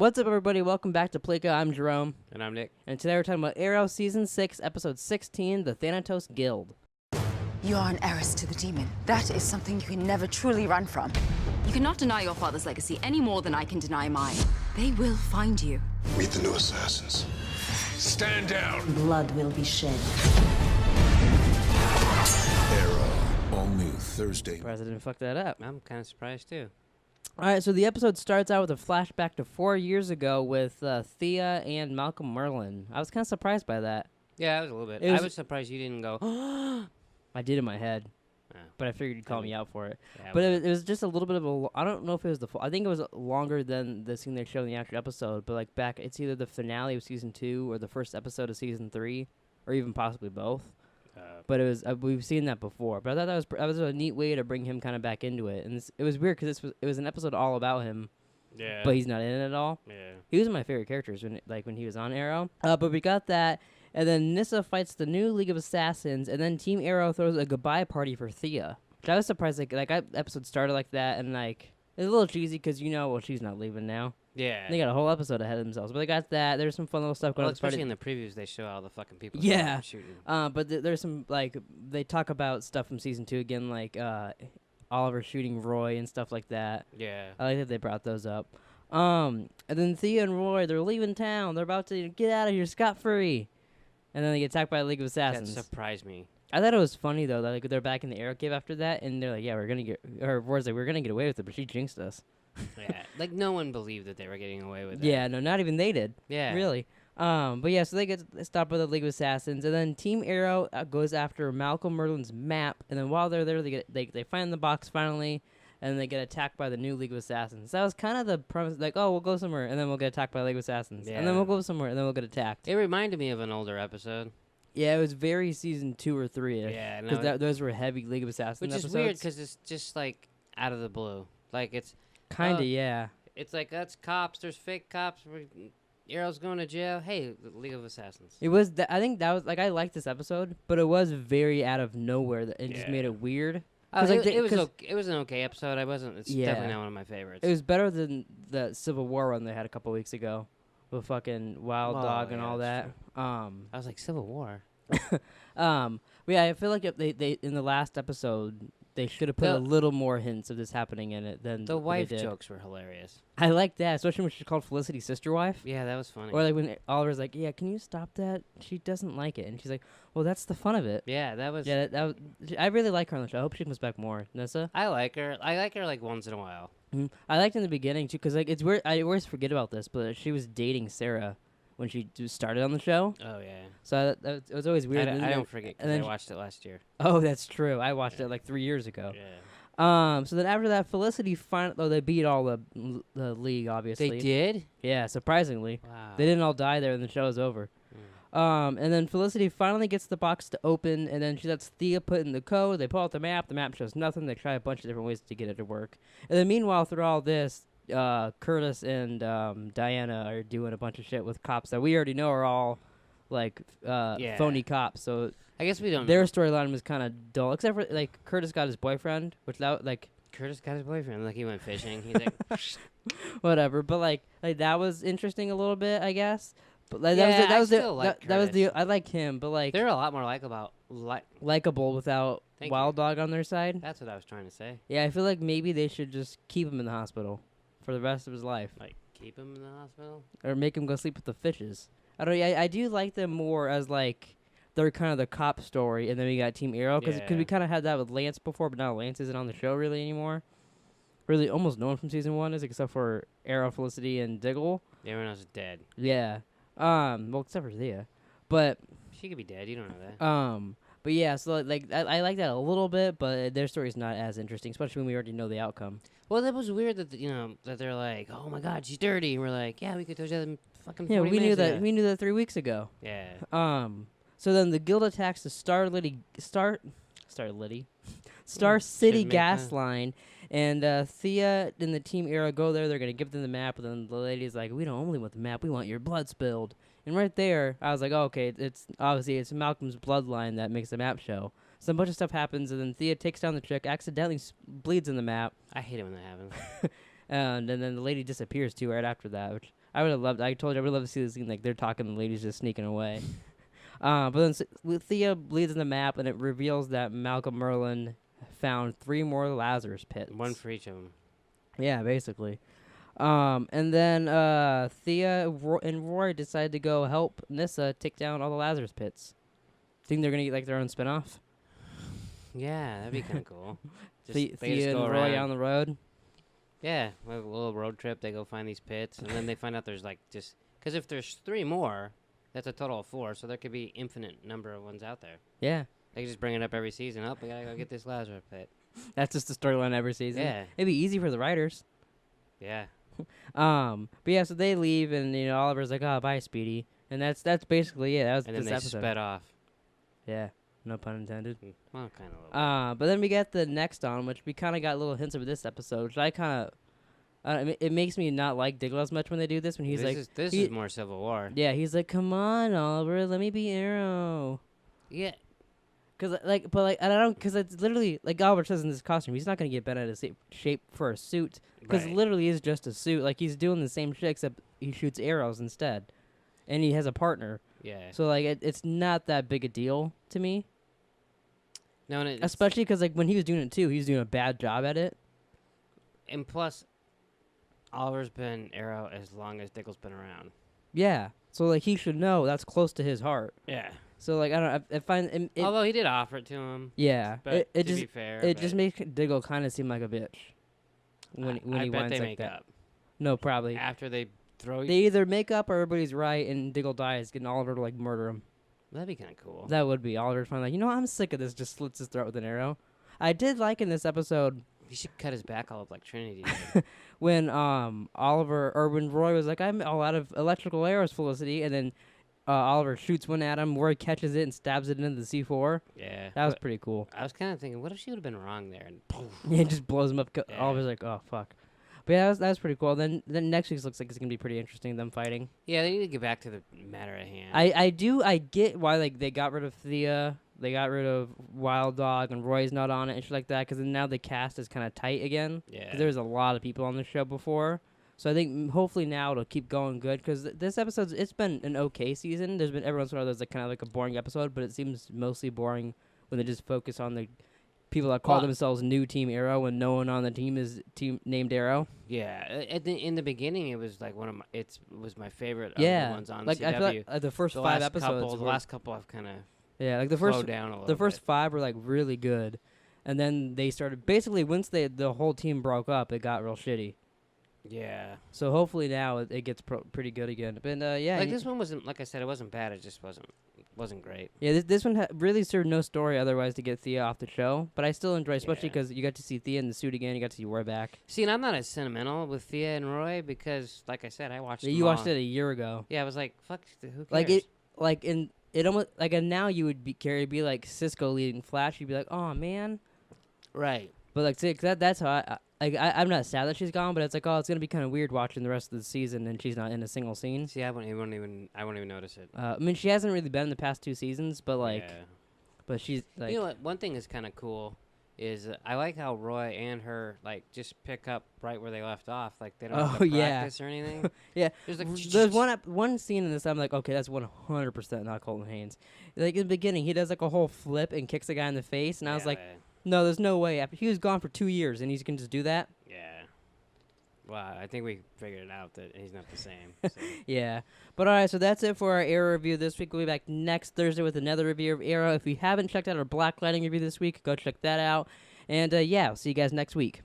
What's up, everybody? Welcome back to Pleeka. I'm Jerome. And I'm Nick. And today we're talking about Arrow Season 6, Episode 16, The Thanatos Guild. You are an heiress to the demon. That is something you can never truly run from. You cannot deny your father's legacy any more than I can deny mine. They will find you. Meet the new assassins. Stand down! Blood will be shed. Arrow, all new Thursday. Surprised I didn't fuck that up. I'm kind of surprised, too. All right, so the episode starts out with a flashback to 4 years ago with Thea and Malcolm Merlin. I was kind of surprised by that. Yeah, I was a little bit. It was- I was surprised you didn't go, I did in my head, Oh. but I figured you'd call me out for it. Yeah, But it was just a little bit of a. I don't know if it was the full. I think it was longer than the scene they showed in the actual episode. But like back, it's either the finale of season 2 or the first episode of season 3, or even possibly both. But it was we've seen that before. But I thought that was a neat way to bring him kind of back into it. And it was weird because it was an episode all about him. yeah. But he's not in it at all. Yeah. He was one of my favorite characters when he was on Arrow. But we got that. And then Nyssa fights the new League of Assassins, and then Team Arrow throws a goodbye party for Thea. Which I was surprised, episode started like that, and like it's a little cheesy because she's not leaving now. Yeah. They got a whole episode ahead of themselves, but they got that. There's some fun little stuff going Well, on. especially in the previews, they show all the fucking people Yeah. shooting. But there's some they talk about stuff from season 2 again, like Oliver shooting Roy and stuff like that. Yeah. I like that they brought those up. And then Thea and Roy, they're leaving town. They're about to get out of here scot-free. And then they get attacked by a League of Assassins. That surprised me. I thought it was funny though that they're back in the Arrow Cave after that, and they're like, "Yeah, we're gonna get." Or Roy's like, "We're gonna get away with it," but she jinxed us. Yeah. Like, no one believed that they were getting away with it. Yeah, no, not even they did. Yeah. Really. But yeah, so they get stopped by the League of Assassins, and then Team Arrow goes after Malcolm Merlin's map, and then while they're there, they find the box finally, and they get attacked by the new League of Assassins. That was kind of the premise, like, oh, we'll go somewhere, and then we'll get attacked by the League of Assassins, and then Yeah. we'll go somewhere, and then we'll get attacked. It reminded me of an older episode. Yeah, it was very season 2 or 3. Yeah, no, because those were heavy League of Assassins which episodes. is weird because it's just, like, out of the blue. Like, it's... Kinda, oh, yeah. It's like, that's cops. There's fake cops. Arrow's going to jail. Hey, the League of Assassins. It was. I think that was like I liked this episode, but it was very out of nowhere. That it just made Yeah. it weird. Oh, 'Cause, like, it was 'cause- okay. It was an okay episode. It's Yeah. definitely not one of my favorites. It was better than the Civil War run they had a couple weeks ago, with fucking Wild Oh, Dog and yeah, all that. that's I was like, Civil War. But yeah, I feel like if they in the last episode they should have put a little more hints of this happening in it than The what wife they did. jokes were hilarious. I like that, especially when she's called Felicity's sister wife. Yeah, that was funny. Or like when Oliver's like, "Yeah, can you stop that? She doesn't like it," and she's like, "Well, that's the fun of it." yeah, that was... Yeah, that was. I really like her on the show. I hope she comes back more. Nyssa? I like her. I like her, like, once in a while. I liked in the beginning too, cause like it's weird. I always forget about this, but she was dating Sarah when she started on the show. Oh, yeah. So it was always weird. I don't forget and because I then watched it last year. Oh, that's true. I watched it like 3 years ago. Yeah. So then after that, Felicity they beat all the league, obviously. They did? Yeah, surprisingly. Wow. They didn't all die there, and the show is over. And then Felicity finally gets the box to open, and then she lets Thea put in the code. They pull out the map. The map shows nothing. They try a bunch of different ways to get it to work. And then meanwhile, through all this, Curtis and Diana are doing a bunch of shit with cops that we already know are all like phony cops. So I guess we don't... their storyline was kind of dull, except for like Curtis got his boyfriend, which that like Curtis got his boyfriend. Like, he went fishing. He's like... whatever. But like that was interesting a little bit, I guess. But like, Yeah, that was Curtis. the I like him, but like They're a lot more likable without Thank Wild Dog on their side. That's what I was trying to say. Yeah, I feel like maybe they should just keep him in the hospital for the rest of his life, Like, keep him in the hospital? or make him go sleep with the fishes. I don't. I do like them more as like they're kind of the cop story, and then we got Team Arrow because Yeah. we kind of had that with Lance before, but now Lance isn't on the show really anymore. Really, almost no one from season 1 is except for Arrow, Felicity, and Diggle. Everyone else is dead. Yeah. Well, except for Thea, but She could be dead. You don't know that. but yeah. So like I like that a little bit, but their story's not as interesting, especially when we already know the outcome. Well, that was weird that, that they're like, oh, my God, she's dirty. And we're like, yeah, we could do that in fucking 40 Yeah, we knew minutes that. ago. We knew that 3 weeks ago. Yeah. So then the guild attacks the Star City Should make gas sense. line, and Thea and the Team Arrow go there. They're gonna give them the map, and then the lady's like, "We don't only want the map, we want your blood spilled." And right there, I was like, oh, "Okay, it's obviously it's Malcolm's bloodline that makes the map show." So a bunch of stuff happens, and then Thea takes down the chick, accidentally bleeds in the map, I hate it when that happens. and then the lady disappears too right after that, which I would have loved. I told you I would love to see this scene. Like they're talking, the ladies just sneaking away. But then Thea bleeds in the map, and it reveals that Malcolm Merlin found 3 more Lazarus pits. One for each of them. Yeah, basically. And then Thea and Roy decide to go help Nyssa take down all the Lazarus pits. Think they're gonna get like their own spinoff? Yeah, that'd be kind of cool. Thea and Roy on the road. Yeah, like a little road trip. They go find these pits, and then they find out there's like just because if there's 3 more, that's a total of 4. So there could be infinite number of ones out there. Yeah, They could just bring it up every season. Oh, we gotta go get this Lazarus pit. that's just the storyline every season. Yeah. It'd be easy for the writers. Yeah. But yeah, so they leave, and Oliver's like, "Oh, bye, Speedy," and that's basically it. That was And then this they episode. sped off. Yeah, no pun intended. Well, kind of. But then we get the next on, which we kind of got little hints of this episode, which I kind of, it makes me not like Diggle as much when they do this. When he's this is more Civil War. yeah, he's like, "Come on, Oliver, let me be Arrow." Yeah. Cause I don't, cause it's literally like Oliver says in this costume, he's not gonna get bent out of shape for a suit, cause Right. literally is just a suit. Like he's doing the same shit except he shoots arrows instead, and he has a partner. Yeah. So like it's not that big a deal to me. No, and it's, Especially because like when he was doing it too, he was doing a bad job at it. and plus, Oliver's been Arrow as long as Diggle's been around. Yeah. So like he should know that's close to his heart. Yeah. So like I don't know, I find it Although he did offer it to him. yeah. But It to just be fair, it just makes Diggle kind of seem like a bitch when I he bet whines they like make that. up No, probably. after they throw. They either make up or everybody's right and Diggle dies, getting Oliver to like murder him. That'd be kind of cool. That would be Oliver's finally like, I'm sick of this. Just slits his throat with an arrow. I did like in this episode He should cut his back all up like Trinity did. when when Roy was like, I'm all out of electrical arrows, Felicity, and then Oliver shoots one at him. Roy catches it and stabs it into the C4. Yeah. That was But pretty cool. I was kind of thinking, what if she would have been wrong there? And poof. It just blows him up. Yeah. Oliver's like, oh fuck. But yeah, that was pretty cool. Then next week's looks like it's gonna be pretty interesting. Them fighting. Yeah, they need to get back to the matter at hand. I get why like they got rid of Thea, they got rid of Wild Dog, and Roy's not on it and shit like that. Because now the cast is kind of tight again. Yeah. Because there was a lot of people on the show before. So I think hopefully now it'll keep going good. Because this episode's it's been an okay season. There's been every once in a while there's like kind of like a boring episode, but it seems mostly boring when they just focus on the people that call themselves New Team Arrow and no one on the team is named Arrow. Yeah, in the beginning, it was like it was my favorite of Yeah, the ones on like CW. I feel like the first 5 episodes. The last couple, I've kind of yeah, like the slowed first down a little. the first bit. 5 were like really good, and then they started basically once the whole team broke up, it got real shitty. Yeah, So hopefully now it gets pretty good again. But yeah, like this one wasn't, like I said, it wasn't bad. It just wasn't great. yeah, this one really served no story otherwise to get Thea off the show. But I still enjoy, especially Yeah. because you got to see Thea in the suit again. You got to see Roy back. See, and I'm not as sentimental with Thea and Roy because, like I said, I watched. You them watched all. it a year ago. Yeah, I was like, "Fuck, who cares?" Like it almost like, and now you would be like Cisco leading Flash. You'd be like, oh man. right? But like, see, 'cause that's how I'm not sad that she's gone, but it's like, oh, it's gonna be kind of weird watching the rest of the season and she's not in a single scene. See, I won't even notice it. I mean, she hasn't really been in the past 2 seasons, but like, yeah. but she's like, You know what? One thing is kind of cool is I like how Roy and her like just pick up right where they left off. Like they don't have Oh, to yeah. practice or anything. yeah. There's like There's one scene in this. I'm like, okay, that's 100% not Colton Haynes. Like in the beginning, he does like a whole flip and kicks a guy in the face, and I was like, no, there's no way. After he was gone for 2 years, and he can just do that. yeah. Well, I think we figured it out that he's not the same. So. Yeah. But all right, so that's it for our Arrow review this week. We'll be back next Thursday with another review of Arrow. If you haven't checked out our Black Lightning review this week, go check that out. And yeah, I'll see you guys next week.